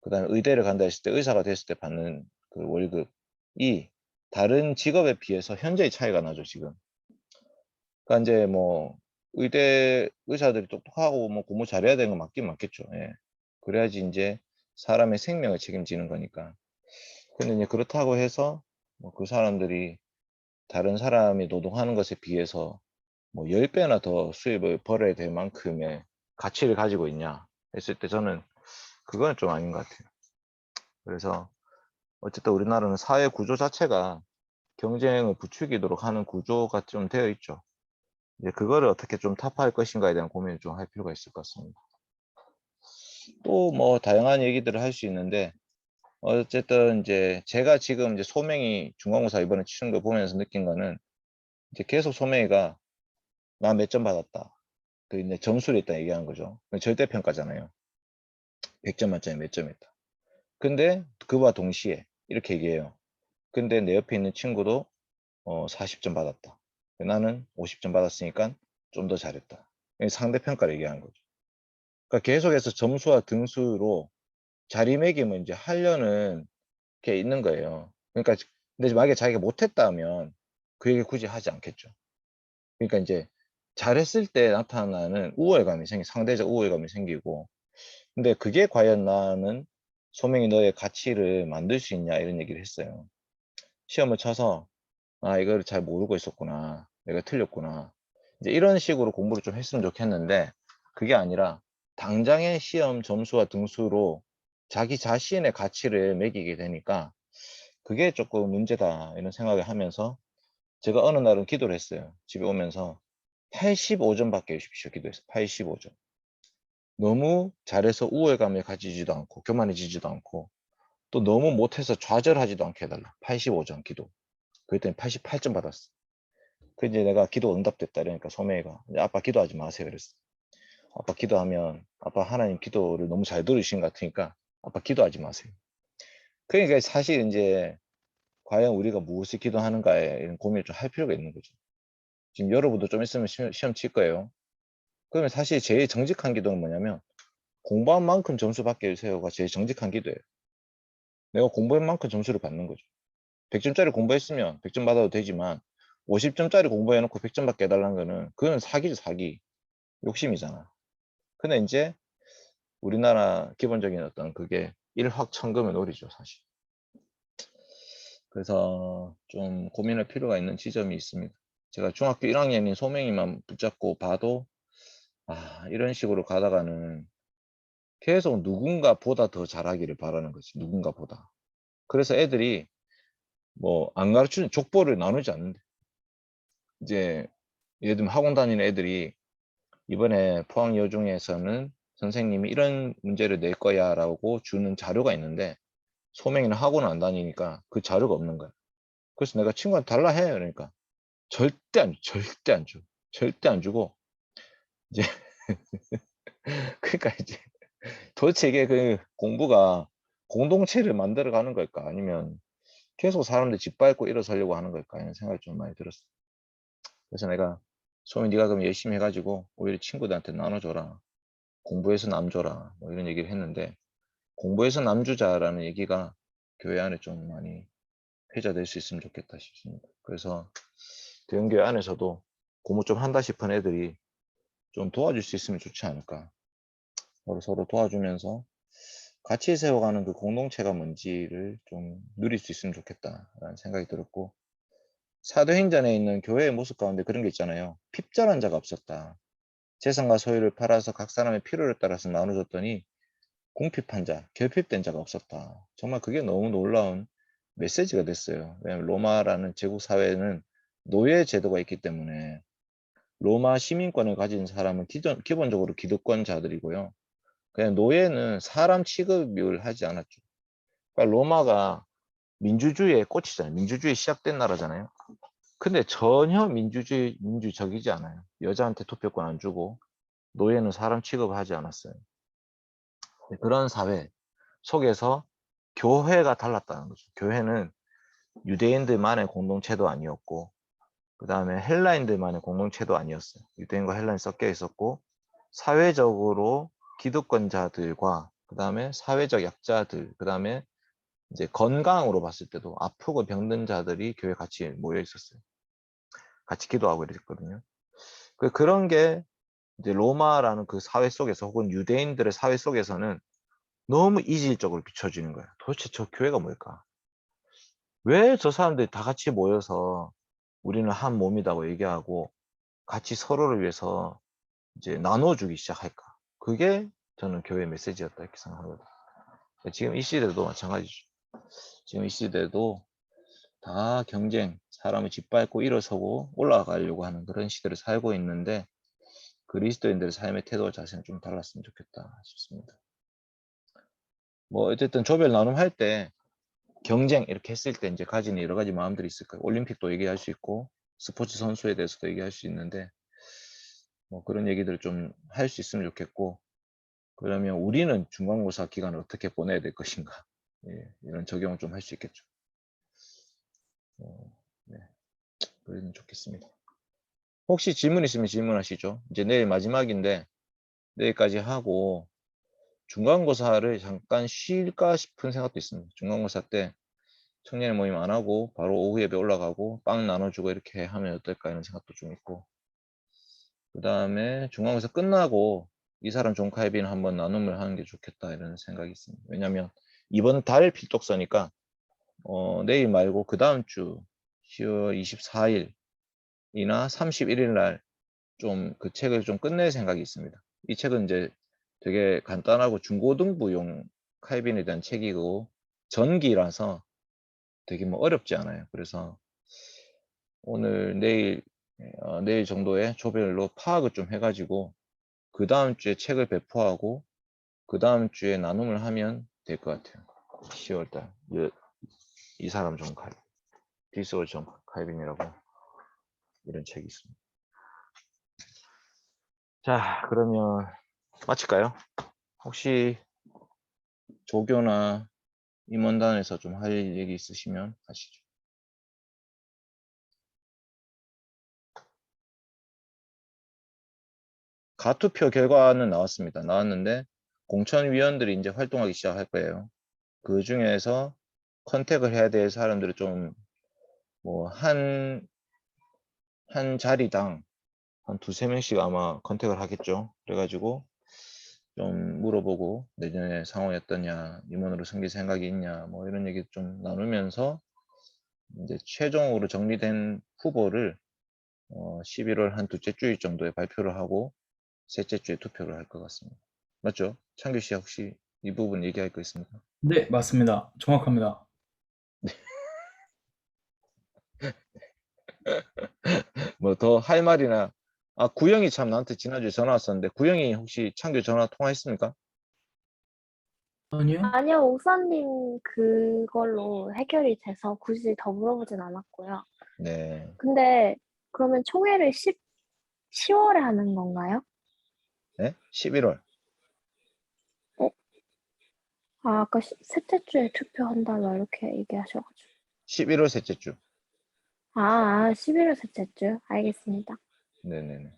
그다음에 의대를 간다 했을 때 의사가 됐을 때 받는 그 월급이 다른 직업에 비해서 현저히 차이가 나죠, 지금. 그러니까 이제 뭐 의대 의사들이 똑똑하고 뭐 공부 잘해야 되는 건 맞긴 맞겠죠. 예. 그래야지 이제 사람의 생명을 책임지는 거니까. 근데 이제 그렇다고 해서 뭐 그 사람들이 다른 사람이 노동하는 것에 비해서 뭐 10배나 더 수입을 벌어야 될 만큼의 가치를 가지고 있냐 했을 때 저는 그건 좀 아닌 것 같아요. 그래서 어쨌든 우리나라는 사회 구조 자체가 경쟁을 부추기도록 하는 구조가 좀 되어 있죠. 이제 그거를 어떻게 좀 타파할 것인가에 대한 고민을 좀 할 필요가 있을 것 같습니다. 또 뭐 다양한 얘기들을 할 수 있는데 어쨌든 이제 제가 지금 이제 소명이 중간고사 이번에 치른 거 보면서 느낀 거는 이제 계속 소명이가 나 몇 점 받았다. 그 이제 점수를 일단 얘기하는 거죠. 절대평가잖아요. 100점 만점에 몇 점이다. 근데 그와 동시에 이렇게 얘기해요. 근데 내 옆에 있는 친구도 40점 받았다. 나는 50점 받았으니까 좀 더 잘했다. 상대평가를 얘기하는 거죠. 그러니까 계속해서 점수와 등수로 자리매김을 이제 하려는 게 있는 거예요. 그러니까 근데 만약에 자기가 못했다면 그 얘기 굳이 하지 않겠죠. 그러니까 이제 잘했을 때 나타나는 우월감이 상대적 우월감이 생기고, 근데 그게 과연 나는 소명이 너의 가치를 만들 수 있냐 이런 얘기를 했어요. 시험을 쳐서 아 이거를 잘 모르고 있었구나, 내가 틀렸구나, 이제 이런 식으로 공부를 좀 했으면 좋겠는데 그게 아니라 당장의 시험 점수와 등수로 자기 자신의 가치를 매기게 되니까 그게 조금 문제다 이런 생각을 하면서 제가 어느 날은 기도를 했어요. 집에 오면서 85점 받게 해주십시오 기도했어요. 85점. 너무 잘해서 우월감을 가지지도 않고 교만해지지도 않고 또 너무 못해서 좌절하지도 않게 해달라. 85점 기도. 그랬더니 88점 받았어. 그 이제 내가 기도 응답됐다 그러니까 소매가 이제 아빠 기도하지 마세요 그랬어. 아빠 기도하면 아빠 하나님 기도를 너무 잘 들으신 것 같으니까 아빠 기도하지 마세요. 그러니까 사실 이제 과연 우리가 무엇을 기도하는가에 이런 고민을 좀 할 필요가 있는 거죠. 지금 여러분도 좀 있으면 시험 칠 거예요. 그러면 사실 제일 정직한 기도는 뭐냐면 공부한 만큼 점수 받게 해주세요가 제일 정직한 기도예요. 내가 공부한 만큼 점수를 받는 거죠. 100점짜리 공부했으면 100점 받아도 되지만 50점짜리 공부해놓고 100점 받게 해달라는 거는 그건 사기죠, 사기. 욕심이잖아. 근데 이제 우리나라 기본적인 어떤 그게 일확천금의 놀이죠, 사실. 그래서 좀 고민할 필요가 있는 지점이 있습니다. 제가 중학교 1학년인 소명이만 붙잡고 봐도 이런 식으로 가다가는 계속 누군가보다 더 잘하기를 바라는 거지. 누군가보다. 그래서 애들이 뭐 안 가르치는 족보를 나누지 않는데 이제 예를 들면 학원 다니는 애들이 이번에 포항 여중에서는 선생님이 이런 문제를 낼 거야 라고 주는 자료가 있는데 소명이는 학원을 안 다니니까 그 자료가 없는 거야. 그래서 내가 친구한테 달라 해. 그러니까 절대 안 줘. 절대 안 주고 이제 그러니까 이제 도대체 이게 그 공부가 공동체를 만들어 가는 걸까 아니면 계속 사람들 짓밟고 일어서려고 하는 걸까 이런 생각이 좀 많이 들었어. 그래서 내가 소민 네가 그럼 열심히 해가지고 오히려 친구들한테 나눠줘라. 공부해서 남 줘라. 뭐 이런 얘기를 했는데 공부해서 남 주자라는 얘기가 교회 안에 좀 많이 회자될 수 있으면 좋겠다 싶습니다. 그래서 대형교회 안에서도 공부 좀 한다 싶은 애들이 좀 도와줄 수 있으면 좋지 않을까. 서로 도와주면서 같이 세워가는 그 공동체가 뭔지를 좀 누릴 수 있으면 좋겠다라는 생각이 들었고, 사도행전에 있는 교회의 모습 가운데 그런 게 있잖아요. 핍절한 자가 없었다. 재산과 소유를 팔아서 각 사람의 필요를 따라서 나눠줬더니 궁핍한 자, 결핍된 자가 없었다. 정말 그게 너무 놀라운 메시지가 됐어요. 왜냐하면 로마라는 제국 사회는 노예 제도가 있기 때문에 로마 시민권을 가진 사람은 기본적으로 기득권자들이고요. 그냥 노예는 사람 취급을 하지 않았죠. 그러니까 로마가 민주주의에 꽂히잖아요. 민주주의 시작된 나라잖아요. 근데 전혀 민주적이지 않아요. 여자한테 투표권 안 주고 노예는 사람 취급하지 않았어요. 그런 사회 속에서 교회가 달랐다는 거죠. 교회는 유대인들만의 공동체도 아니었고 그 다음에 헬라인들만의 공동체도 아니었어요. 유대인과 헬라인 섞여 있었고 사회적으로 기득권자들과 그 다음에 사회적 약자들, 그 다음에 이제 건강으로 봤을 때도 아프고 병든 자들이 교회 같이 모여 있었어요. 같이 기도하고 이랬거든요. 그런 게 이제 로마라는 그 사회 속에서 혹은 유대인들의 사회 속에서는 너무 이질적으로 비춰지는 거예요. 도대체 저 교회가 뭘까? 왜 저 사람들이 다 같이 모여서 우리는 한 몸이라고 얘기하고 같이 서로를 위해서 이제 나눠주기 시작할까? 그게 저는 교회 메시지였다 이렇게 생각하거든요. 지금 이 시대도 마찬가지죠. 지금 이 시대도 다 경쟁, 사람을 짓밟고 일어서고 올라가려고 하는 그런 시대를 살고 있는데 그리스도인들의 삶의 태도와 자세는 좀 달랐으면 좋겠다 싶습니다. 뭐 어쨌든 조별 나눔할 때 경쟁 이렇게 했을 때 이제 가지는 여러 가지 마음들이 있을 거예요. 올림픽도 얘기할 수 있고 스포츠 선수에 대해서도 얘기할 수 있는데 뭐 그런 얘기들을 좀 할 수 있으면 좋겠고 그러면 우리는 중간고사 기간을 어떻게 보내야 될 것인가 이런 적용을 좀 할 수 있겠죠. 네, 그러면 좋겠습니다. 혹시 질문 있으면 질문하시죠. 이제 내일 마지막인데 내일까지 하고 중간고사를 잠깐 쉴까 싶은 생각도 있습니다. 중간고사 때 청년의 모임 안 하고 바로 오후 예배 올라가고 빵 나눠주고 이렇게 하면 어떨까 이런 생각도 좀 있고 그 다음에 중간고사 끝나고 이 사람 종카이빈 한번 나눔을 하는 게 좋겠다 이런 생각이 있습니다. 왜냐하면 이번 달 필독서니까 내일 말고 그 다음 주 10월 24일이나 31일 날 좀 그 책을 좀 끝낼 생각이 있습니다. 이 책은 이제 되게 간단하고 중고등부용 칼빈에 대한 책이고 전기라서 되게 뭐 어렵지 않아요. 그래서 오늘 내일 정도에 조별로 파악을 좀 해가지고 그 다음 주에 책을 배포하고 그 다음 주에 나눔을 하면 될 것 같아요. 10월달 이 사람 좀 디스월 좀 칼빈이라고 이런 책이 있습니다. 자, 그러면 마칠까요? 혹시 조교나 임원단에서 좀 할 얘기 있으시면 하시죠. 가투표 결과는 나왔는데 공천위원들이 이제 활동하기 시작할 거예요. 그 중에서 컨택을 해야 될 사람들을 좀 뭐 한 자리당 한 두세 명씩 아마 컨택을 하겠죠. 그래가지고 좀 물어보고 내년에 상황이 어떠냐, 임원으로 섬길 생각이 있냐, 뭐 이런 얘기 좀 나누면서 이제 최종으로 정리된 후보를 11월 한 둘째 주일 정도에 발표를 하고 셋째 주에 투표를 할 것 같습니다. 맞죠? 창규 씨 혹시 이 부분 얘기할 거 있습니까? 네, 맞습니다. 정확합니다. 뭐 더 할 말이나 구영이 참 나한테 지난주에 전화 왔었는데 구영이 혹시 창규 전화 통화했습니까? 아니요? 아니요, 옥사님 그걸로 해결이 돼서 굳이 더 물어보진 않았고요. 네. 근데 그러면 총회를 10월에 하는 건가요? 네? 11월. 아까 셋째 주에 투표한다고 이렇게 얘기하셔가지고. 11월 셋째 주. 11월 셋째 주. 알겠습니다. 네네네.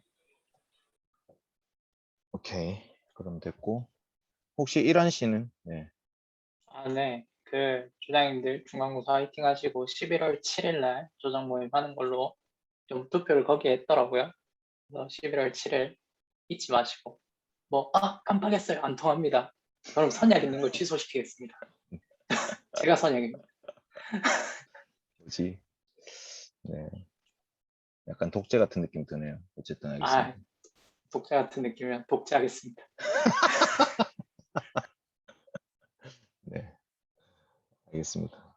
오케이. 그럼 됐고. 혹시 이란 씨는? 네. 네. 그 주장님들 중간고사 화이팅 하시고 11월 7일 날 조정 모임 하는 걸로 좀 투표를 거기에 했더라고요. 그래서 11월 7일 잊지 마시고 깜빡했어요. 안 통합니다. 그럼 선약 있는 걸 취소시키겠습니다. 제가 선약입니다. 뭐지? 네. 약간 독재 같은 느낌 드네요. 어쨌든 알겠습니다. 독재 같은 느낌이면 독재하겠습니다. 네. 알겠습니다.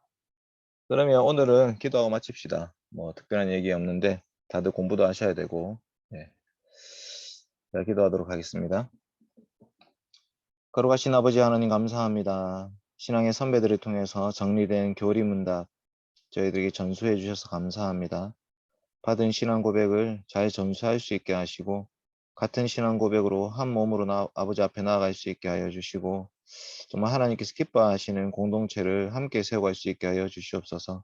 그러면 오늘은 기도하고 마칩시다. 뭐 특별한 얘기 없는데 다들 공부도 하셔야 되고. 네. 자, 기도하도록 하겠습니다. 거룩하신 아버지 하나님 감사합니다. 신앙의 선배들을 통해서 정리된 교리문답 저희들에게 전수해 주셔서 감사합니다. 받은 신앙 고백을 잘 전수할 수 있게 하시고 같은 신앙 고백으로 한 몸으로 아버지 앞에 나아갈 수 있게 하여 주시고 정말 하나님께서 기뻐하시는 공동체를 함께 세워갈 수 있게 하여 주시옵소서.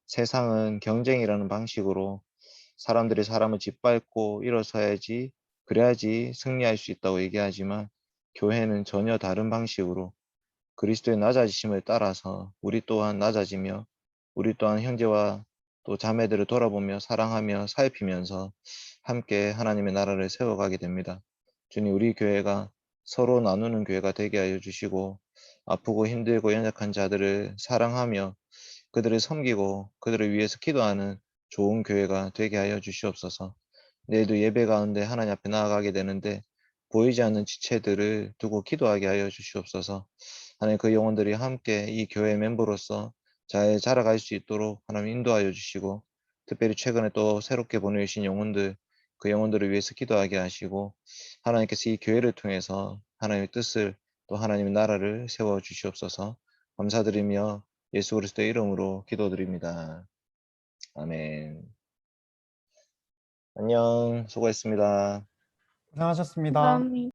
세상은 경쟁이라는 방식으로 사람들이 사람을 짓밟고 일어서야지 그래야지 승리할 수 있다고 얘기하지만 교회는 전혀 다른 방식으로 그리스도의 낮아지심을 따라서 우리 또한 낮아지며 우리 또한 형제와 또 자매들을 돌아보며 사랑하며 살피면서 함께 하나님의 나라를 세워가게 됩니다. 주님, 우리 교회가 서로 나누는 교회가 되게 하여 주시고 아프고 힘들고 연약한 자들을 사랑하며 그들을 섬기고 그들을 위해서 기도하는 좋은 교회가 되게 하여 주시옵소서. 내일도 예배 가운데 하나님 앞에 나아가게 되는데 보이지 않는 지체들을 두고 기도하게 하여 주시옵소서. 하나님 그 영혼들이 함께 이 교회 멤버로서 잘 자라갈 수 있도록 하나님 인도하여 주시고 특별히 최근에 또 새롭게 보내주신 영혼들 그 영혼들을 위해서 기도하게 하시고 하나님께서 이 교회를 통해서 하나님의 뜻을 또 하나님의 나라를 세워 주시옵소서. 감사드리며 예수 그리스도의 이름으로 기도드립니다. 아멘. 안녕. 수고했습니다. 고생하셨습니다. 감사합니다.